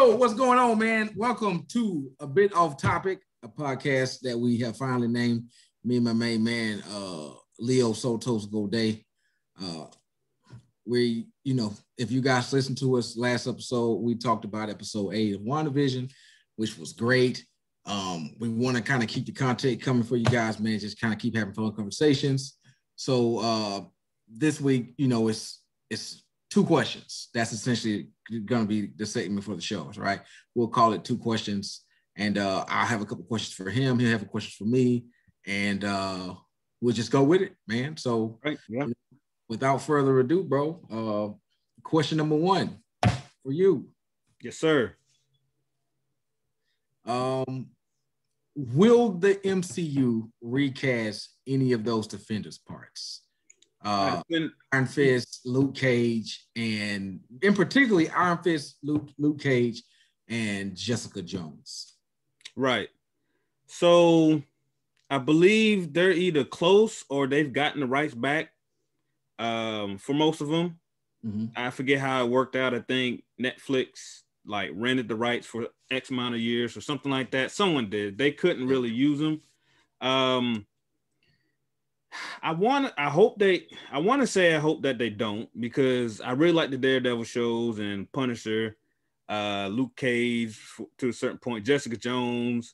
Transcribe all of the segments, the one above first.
Yo, what's going on, man? Welcome to A Bit Off Topic, a podcast that we have finally named, me and my main man, Leo Sotos Goday. If you guys listened to us last episode, we talked about episode 8 of WandaVision, which was great. We want to kind of keep the content coming for you guys, man. Just kind of keep having fun conversations. So this week, it's 2 questions. That's essentially going to be the segment for the shows, right? We'll call it 2 questions, and I'll have a couple questions for him. He'll have a question for me, and we'll just go with it, man. So, right, yeah. Without further ado, bro, question number 1 for you. Yes, sir. Will the MCU recast any of those Defenders parts? Iron Fist, Luke Cage, and in particularly Iron Fist, Luke Cage, and Jessica Jones. Right. So I believe they're either close or they've gotten the rights back for most of them. Mm-hmm. I forget how it worked out. I think Netflix rented the rights for X amount of years or something like that. Someone did. They couldn't really use them. I hope that they don't, because I really like the Daredevil shows and Punisher, Luke Cage to a certain point, Jessica Jones,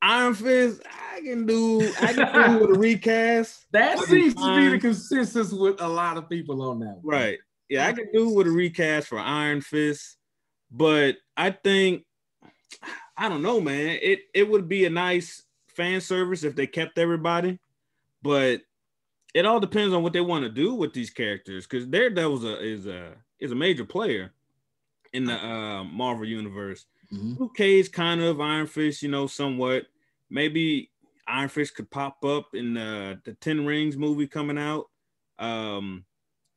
Iron Fist. I can do with a recast. That seems to be the consensus with a lot of people on that. Right. Yeah, I can do with a recast for Iron Fist, but I think, I don't know, man. It would be a nice fan service if they kept everybody. But it all depends on what they want to do with these characters, because Daredevil is a major player in the Marvel universe. Mm-hmm. Luke Cage, kind of, Iron Fist, somewhat. Maybe Iron Fist could pop up in the 10 Rings movie coming out.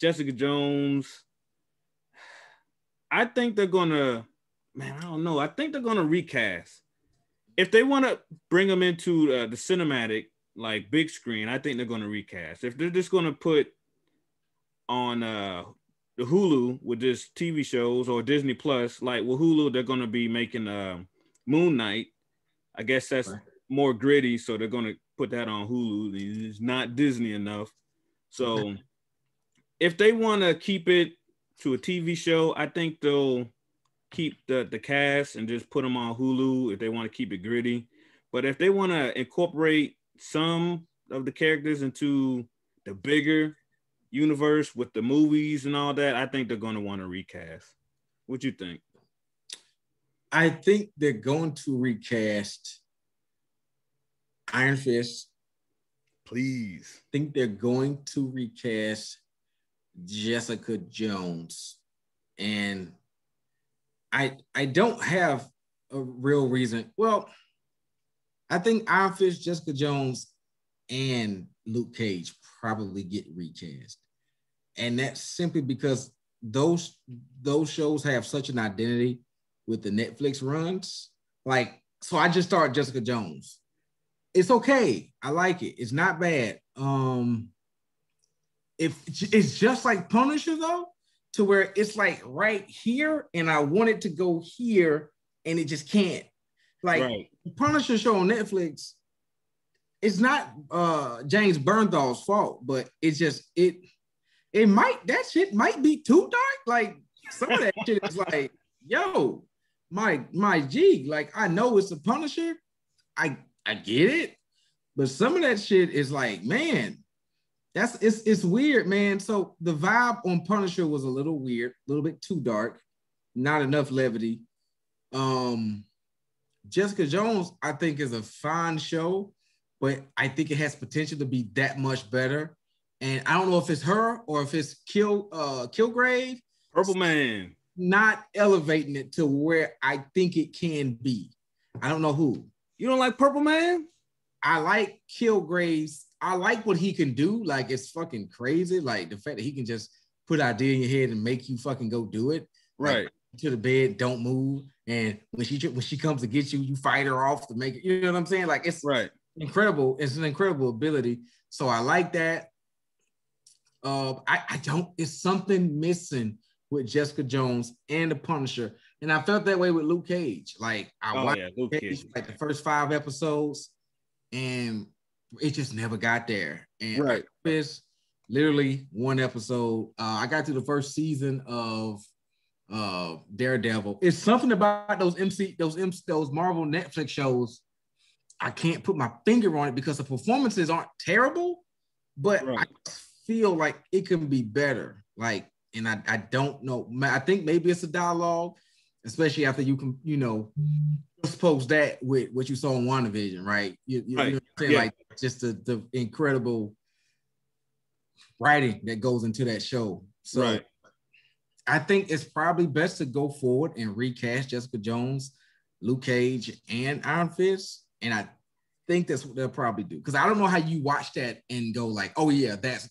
Jessica Jones, I think they're gonna, I don't know. I think they're gonna recast. If they want to bring them into the cinematic, big screen, I think they're going to recast. If they're just going to put on the Hulu with just TV shows or Disney Plus, with Hulu, they're going to be making Moon Knight. I guess that's more gritty, so they're going to put that on Hulu. It's not Disney enough. So if they want to keep it to a TV show, I think they'll keep the cast and just put them on Hulu if they want to keep it gritty. But if they want to incorporate some of the characters into the bigger universe with the movies and all that, I think they're going to want to recast. What you think? I think they're going to recast Iron Fist. Please. I think they're going to recast Jessica Jones. And I don't have a real reason. Well, I think Iron Fist, Jessica Jones, and Luke Cage probably get recast. And that's simply because those shows have such an identity with the Netflix runs. So I just started Jessica Jones. It's okay. I like it. It's not bad. If it's just like Punisher, though, to where it's right here, and I want it to go here, and it just can't. Right. The Punisher show on Netflix, it's not James Bernthal's fault, but it's just that shit might be too dark. Some of that shit is yo, my G, I know it's a Punisher. I get it, but some of that shit is man, it's weird, man. So the vibe on Punisher was a little weird, a little bit too dark, not enough levity. Jessica Jones, I think, is a fine show, but I think it has potential to be that much better. And I don't know if it's her or if it's Kilgrave. Purple Man. Not elevating it to where I think it can be. I don't know who. You don't like Purple Man? I like Kilgrave's. I like what he can do. It's fucking crazy. The fact that he can just put an idea in your head and make you fucking go do it. Right. To the bed, don't move. And when she comes to get you, you fight her off to make it. You know what I'm saying? It's right. Incredible. It's an incredible ability. So I like that. I don't. It's something missing with Jessica Jones and the Punisher. And I felt that way with Luke Cage. Like I watched Luke Cage, Cage. like the first 5 episodes, and it just never got there. And Right. I missed literally 1 episode. I got to the first season of Daredevil. It's something about those Marvel Netflix shows. I can't put my finger on it because the performances aren't terrible, but Right. I feel like it can be better. Like, and I don't know. I think maybe it's a dialogue, especially after you can, suppose that with what you saw in WandaVision, right? You know what I'm saying? Yeah. Like just the incredible writing that goes into that show. So right. I think it's probably best to go forward and recast Jessica Jones, Luke Cage, and Iron Fist. And I think that's what they'll probably do. Because I don't know how you watch that and go like, oh yeah, that's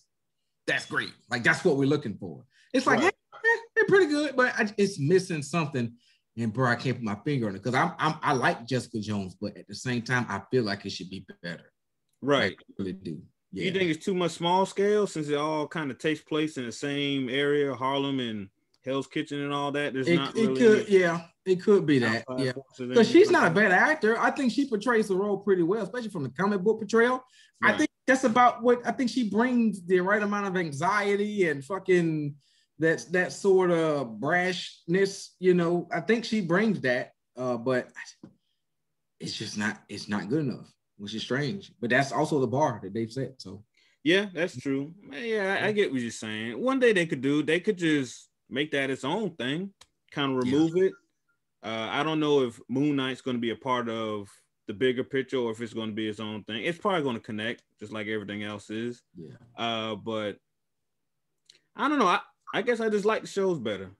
great. Like that's what we're looking for. It's like, hey, they're pretty good, but it's missing something. And bro, I can't put my finger on it because I like Jessica Jones, but at the same time, I feel like it should be better. Right. Like, I really do. Yeah. You think it's too much small scale since it all kind of takes place in the same area, Harlem and Hell's Kitchen and all that? There's not really. It could be that. Yeah. Because she's not a bad actor. I think she portrays the role pretty well, especially from the comic book portrayal. Right. I think that's about what I think she brings the right amount of anxiety and fucking that sort of brashness, I think she brings that, but it's not good enough, which is strange. But that's also the bar that they've set. So yeah, that's true. Yeah, I get what you're saying. One day they could just make that its own thing, kind of remove it. I don't know if Moon Knight's going to be a part of the bigger picture or if it's going to be its own thing. It's probably going to connect just like everything else is. Yeah. But I don't know. I guess I just like the shows better.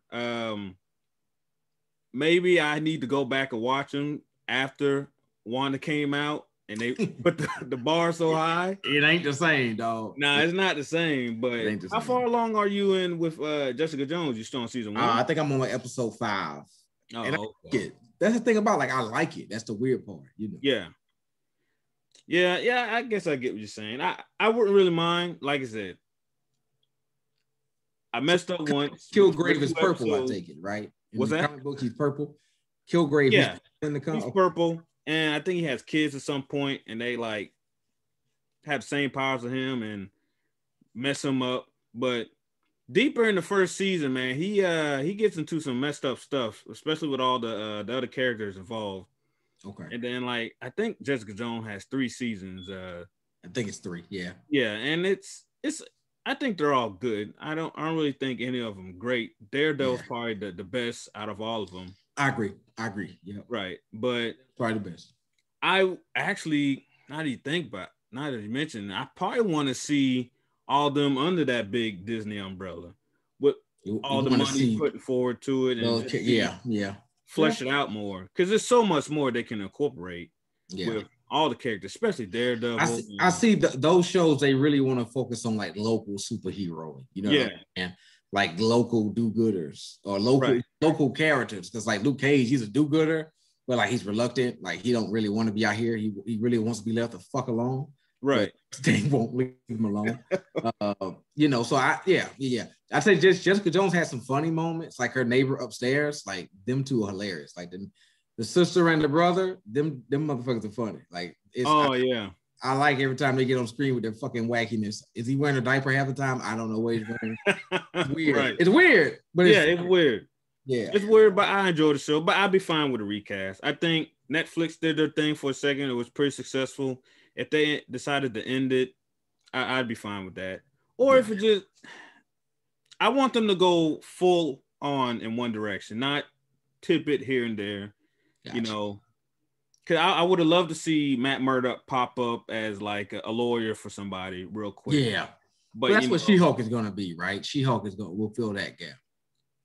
Maybe I need to go back and watch them after Wanda came out and they put the bar so high. It ain't the same, dog. Nah, it's not the same. But how far along are you in with Jessica Jones? You still on season 1? I think I'm on like episode 5. Oh, and that's the thing about I like it. That's the weird part, Yeah. I guess I get what you're saying. I wouldn't really mind. Like I said, I messed up once. Kilgrave is purple, I take it, right? What's that? Comic book, he's purple. Kilgrave, yeah, in the comic. He's purple, and I think he has kids at some point, and they like have the same powers as him and mess him up. But deeper in the first season, man, he gets into some messed up stuff, especially with all the other characters involved. Okay. And then I think Jessica Jones has 3 seasons. I think it's 3. Yeah. Yeah, and it's. I think they're all good. I don't really think any of them great. Daredevil's probably the best out of all of them. I agree. Yeah. Right, but probably the best. I actually, now that you mentioned, I probably want to see all them under that big Disney umbrella with all the money put forward to it and flesh it out more because there's so much more they can incorporate with all the characters, especially Daredevil. I see those shows. They really want to focus on like local superhero, and like local do-gooders or local characters. Because like Luke Cage, he's a do-gooder, but like he's reluctant. Like he don't really want to be out here. He really wants to be left the fuck alone. Right. They won't leave him alone. So I say Jessica Jones has some funny moments, like her neighbor upstairs. Like them two are hilarious. Like the sister and the brother, them motherfuckers are funny. Like I like every time they get on screen with their fucking wackiness. Is he wearing a diaper half the time? I don't know what he's wearing. It's weird. Right. It's weird, but it's weird. Yeah, it's weird, but I enjoy the show. But I'd be fine with a recast. I think Netflix did their thing for a second. It was pretty successful. If they decided to end it, I'd be fine with that. Or if it just, I want them to go full on in one direction, not tip it here and there. Gotcha. Because I would have loved to see Matt Murdock pop up as like a lawyer for somebody real quick. Yeah, but that's what She-Hulk is going to be, right? She-Hulk will fill that gap.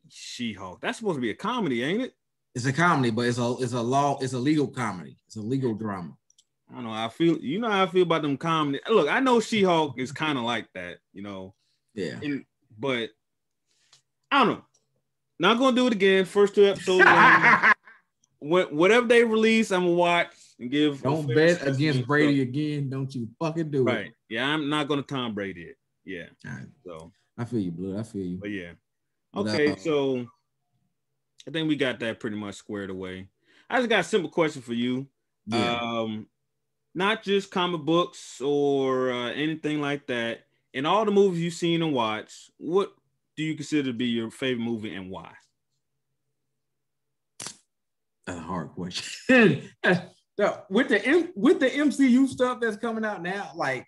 She-Hulk. That's supposed to be a comedy, ain't it? It's a comedy, but it's a legal comedy. It's a legal drama. I don't know. I feel how I feel about them comedy. Look, I know She-Hulk is kind of like that, Yeah. But I don't know. Not gonna do it again. First 2 episodes. Whatever they release, I'm gonna watch and give. Don't bet against Brady again. Don't you fucking do it. Right. Yeah, I'm not gonna Tom Brady it. Yeah. All right. So I feel you, Blue. I feel you. But yeah. Okay, so I think we got that pretty much squared away. I just got a simple question for you. Yeah. Not just comic books or anything like that. In all the movies you've seen and watched, what do you consider to be your favorite movie and why? That's a hard question. With the MCU stuff that's coming out now, like,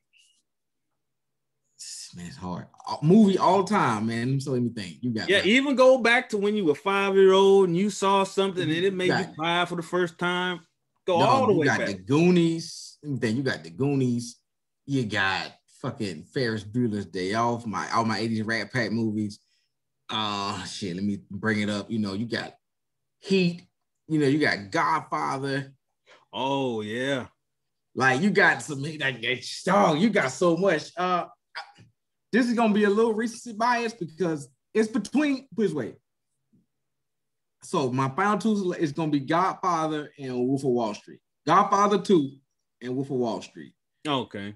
man, it's hard. Movie all time, man. So let me think. You got even go back to when you were 5-year-old and you saw something and it made you cry for the first time. All the way back. You got the Goonies. Then you got the Goonies. You got fucking Ferris Bueller's Day Off. All my 80s Rat Pack movies. Shit. Let me bring it up. You got Heat. You got Godfather. Oh yeah. Like you got some. You got so much. This is gonna be a little recency bias because it's between. Put this way. So my final two is gonna be Godfather and Wolf of Wall Street. Godfather 2 and Wolf of Wall Street. Okay.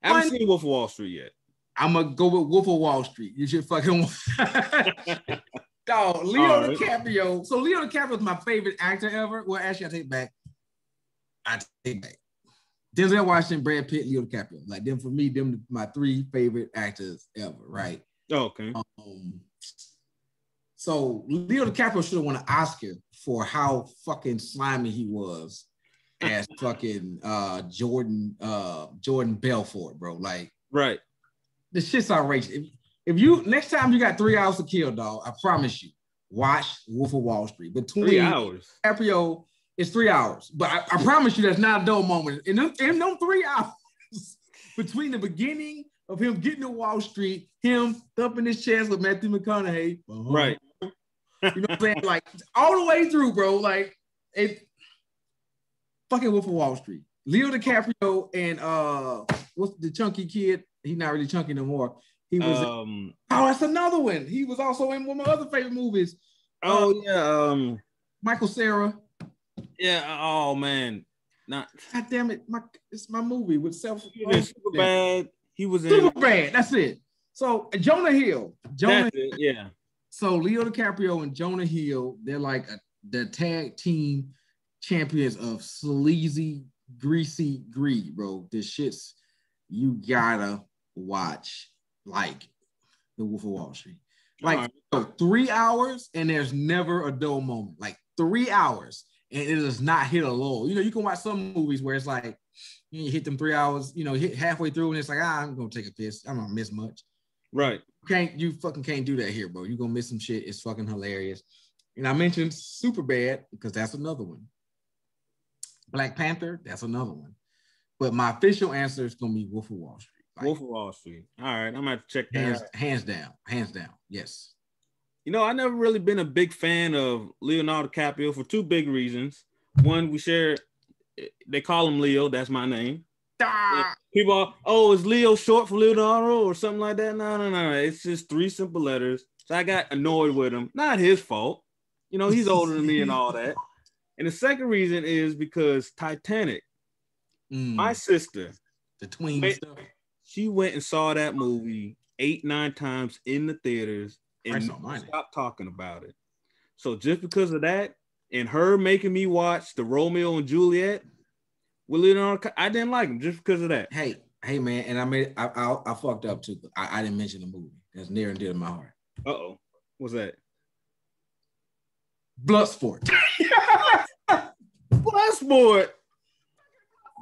I haven't seen Wolf of Wall Street yet. I'm gonna go with Wolf of Wall Street. You should fucking dog. Leo DiCaprio. So Leo DiCaprio is my favorite actor ever. Well, actually, I take back. Denzel Washington, Brad Pitt, Leo DiCaprio. Like them for me, them my three favorite actors ever, right? Okay. So Leo DiCaprio should have won an Oscar for how fucking slimy he was as fucking Jordan Belfort, bro. Like, right. The shit's outrageous. If you next time you got 3 hours to kill, dog, I promise you, watch Wolf of Wall Street. Between 3 hours. DiCaprio, it's 3 hours. But I promise you that's not a dull moment. In them 3 hours, between the beginning of him getting to Wall Street, him thumping his chest with Matthew McConaughey. Right. You know what I'm saying? Like, all the way through, bro. Like, fucking Wolf of Wall Street. Leo DiCaprio and what's the chunky kid? He's not really chunky no more. He was that's another one. He was also in one of my other favorite movies. Michael Cera. Yeah. Oh man. God damn it. It's my movie with Superbad. He was in Superbad. That's it. So Jonah Hill. Yeah. So Leo DiCaprio and Jonah Hill, they're like the tag team champions of sleazy, greasy greed, bro. This shit's you gotta watch, like The Wolf of Wall Street. Like 3 hours and there's never a dull moment. Like 3 hours and it does not hit a lull. You can watch some movies where it's like you hit them 3 hours, hit halfway through and it's like, I'm gonna take a piss. I'm gonna miss much. Right. You fucking can't do that here, bro. You're gonna miss some shit. It's fucking hilarious. And I mentioned Superbad because that's another one. Black Panther, that's another one. But my official answer is gonna be Wolf of Wall Street. Like, Wolf of Wall Street. All right, I'm gonna have to check that out. Hands down. Yes. I never really been a big fan of Leonardo DiCaprio for two big reasons. One, they call him Leo. That's my name. People are, is Leo short for Leonardo or something like that? No. It's just 3 simple letters. So I got annoyed with him. Not his fault. He's older than me and all that. And the second reason is because Titanic, my sister, the tween stuff. She went and saw that movie 8-9 times in the theaters and stopped talking about it. So just because of that, and her making me watch the Romeo and Juliet with Leonardo, I didn't like him just because of that. Hey, man, and I fucked up too. I didn't mention the movie. That's near and dear to my heart. Uh-oh. What's that? Bloodsport. Bloodsport.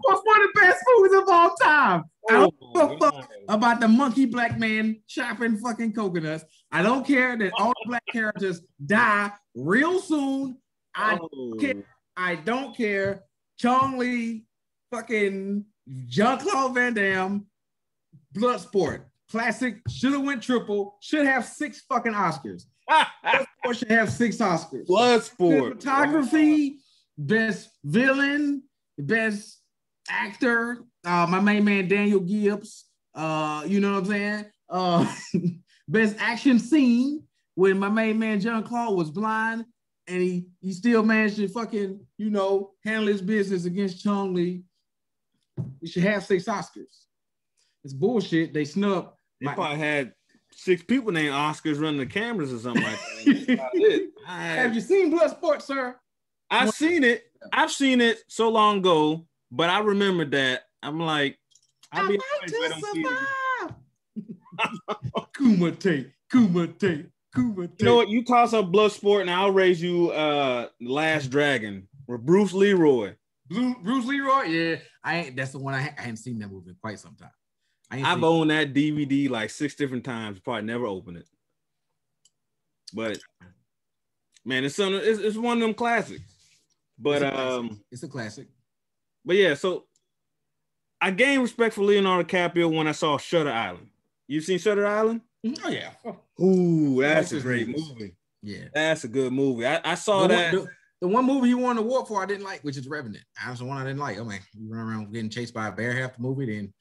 What's one of the best movies of all time? I don't give a fuck about the monkey black man chopping fucking coconuts. I don't care that all the black characters die real soon. I don't care. Chong Li, fucking Jean-Claude Van Damme, Bloodsport. Classic, should have went triple, should have 6 fucking Oscars. Bloodsport should have 6 Oscars. Bloodsport. Cinematography, best villain, best actor, my main man Daniel Gibbs, you know what I'm saying? Best action scene when my main man Jean-Claude was blind and he still managed to fucking, handle his business against Chong Li. We should have 6 Oscars. It's bullshit. They snubbed. They probably had 6 people named Oscars running the cameras or something like that. Have you seen Bloodsport, sir? I've seen it. I've seen it so long ago, but I remember that. I'm like, I'll be to survive. Kumite. You know what? You toss up Bloodsport, and I'll raise you Last Dragon with Bruce Leroy. Bruce Leroy? Yeah. That's the one I hadn't seen that movie in quite some time. I've owned that DVD like 6 different times, probably never opened it. But man, it's one of them classics. But it's a classic. But yeah, so I gained respect for Leonardo DiCaprio when I saw Shutter Island. You seen Shutter Island? Oh yeah. Ooh, that's a great movie. Yeah, that's a good movie. I saw that. The one movie he won an award for I didn't like, which is Revenant. That's the one I didn't like. Oh man, you run around getting chased by a bear half the movie, then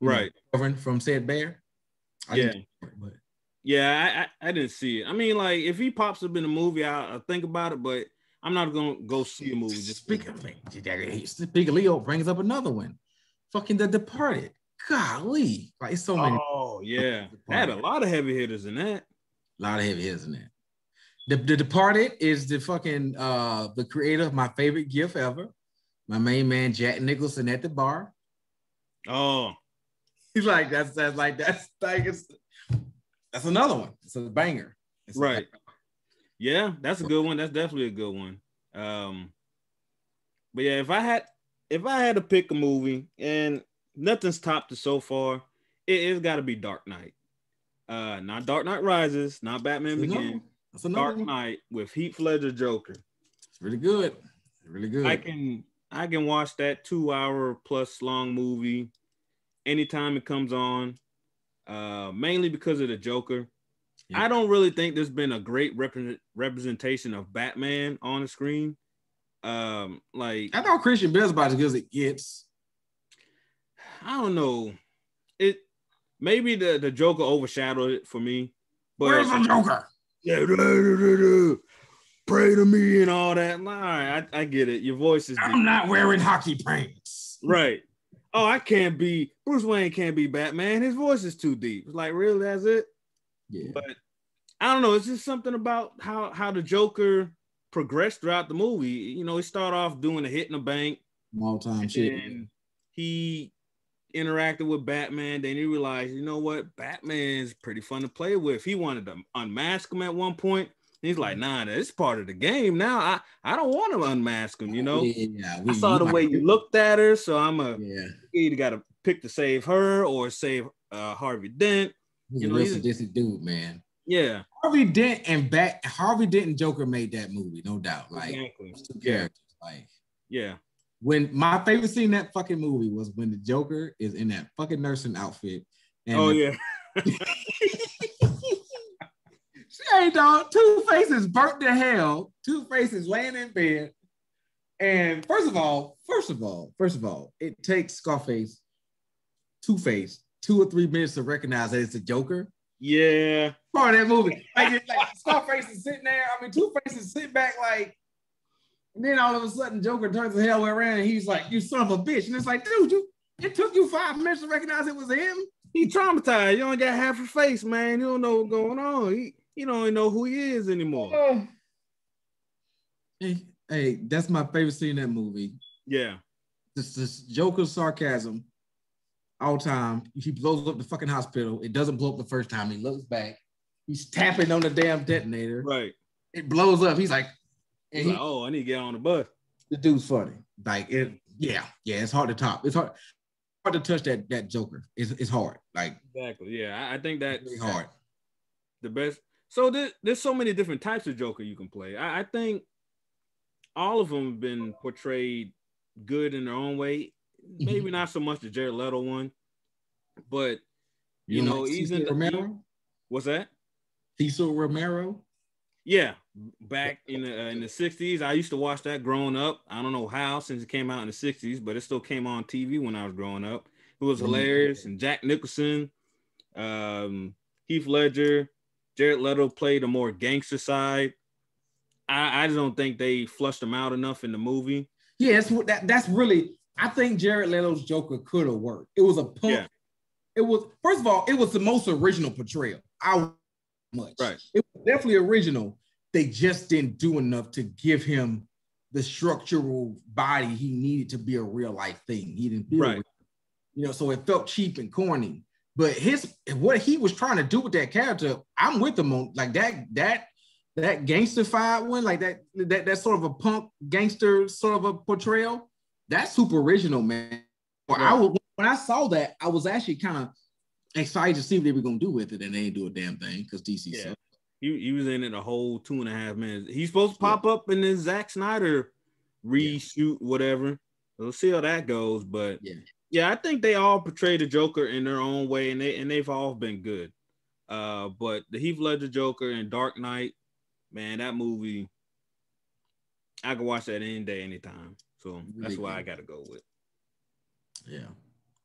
recovering from said bear. I didn't see it. I mean, like if he pops up in a movie, I'll think about it, but I'm not gonna go see a movie. Speaking of Leo, brings up another one. Fucking The Departed. Golly, like it's so many. Oh yeah, had a lot of heavy hitters in that. A lot of heavy hitters in that. The Departed is the fucking the creator of my favorite GIF ever. My main man Jack Nicholson at the bar. Oh, he's like that's another one. It's a banger. Right. Yeah, that's a good one. That's definitely a good one. But yeah, if I had to pick a movie, and nothing's topped it so far, it's got to be Dark Knight. Not Dark Knight Rises, not Batman Begins. Dark Knight with Heath Ledger Joker. It's really good. Really good. I can watch that 2-hour plus long movie anytime it comes on. Mainly because of the Joker. Yeah. I don't really think there's been a great representation of Batman on the screen. Like I thought Christian Bale's about as good as it gets. I don't know. It maybe the Joker overshadowed it for me. But where's the Joker? Yeah, pray to me and all that. All right, I get it. Your voice is deep. I'm not wearing hockey pants. Right. Oh, Bruce Wayne can't be Batman. His voice is too deep. It's like, really, that's it? Yeah. But I don't know. It's just something about how the Joker progressed throughout the movie. You know, he started off doing a hit in the bank. All time shit. And he interacted with Batman. Then he realized, you know what? Batman's pretty fun to play with. He wanted to unmask him at one point. He's like, nah, that's part of the game now. I don't want to unmask him, you know? I saw the way you looked at her, so you either got to pick to save her or save Harvey Dent. He's a real sadistic dude, man. Yeah. Harvey Dent and Joker made that movie, no doubt. Like, exactly. Two characters. Like, yeah. When my favorite scene in that fucking movie was when the Joker is in that fucking nursing outfit. And yeah. Hey, dog, Two-Face is burnt to hell. Two-Face is laying in bed. And first of all, it takes Scarface, Two-Face, 2 or 3 minutes to recognize that it's a Joker. Yeah. Part of that movie. Like Scarface is sitting there. I mean, Two-Face is sitting back like, and then all of a sudden Joker turns the hell around and he's like, you son of a bitch. And it's like, dude, it took you 5 minutes to recognize it was him. He traumatized. You only got half a face, man. You don't know what's going on. You don't even know who he is anymore. Hey, that's my favorite scene in that movie. Yeah. This Joker's sarcasm all time. He blows up the fucking hospital. It doesn't blow up the first time. He looks back. He's tapping on the damn detonator. Right. It blows up. He's like, I need to get on the bus. The dude's funny. Like it, yeah, it's hard to top. It's hard to touch that Joker. It's hard. Like exactly. Yeah, I think that's really hard. The best. So there's so many different types of Joker you can play. I think all of them have been portrayed good in their own way. Maybe not so much the Jared Leto one, but you know, he's in Romero. What's that? Cecil Romero. Yeah, back in the 60s. I used to watch that growing up. I don't know how, since it came out in the 60s, but it still came on TV when I was growing up. It was hilarious. And Jack Nicholson, Heath Ledger, Jared Leto played a more gangster side. I just don't think they flushed him out enough in the movie. Yeah, that's really, I think Jared Leto's Joker could have worked. It was a punk. Yeah. It was, first of all, it was the most original portrayal. Right. It was definitely original. they just didn't do enough to give him the structural body he needed to be a real life thing. He didn't feel right. So it felt cheap and corny. But what he was trying to do with that character, I'm with him on like that gangster-fied one, like that sort of a punk gangster sort of a portrayal. That's super original, man. Right. When I saw that, I was actually kind of excited to see what they were gonna do with it, and they didn't do a damn thing because DC sucked. He was in it a whole 2.5 minutes. He's supposed to pop up in this Zack Snyder reshoot, whatever. We'll see how that goes. But I think they all portray the Joker in their own way, and they've all been good. But the Heath Ledger Joker and Dark Knight, man, that movie, I can watch that any day, anytime. So really that's why I got to go with. Yeah,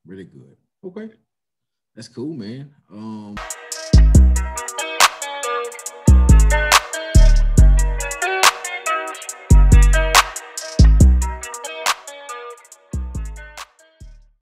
really good. Okay, that's cool, man.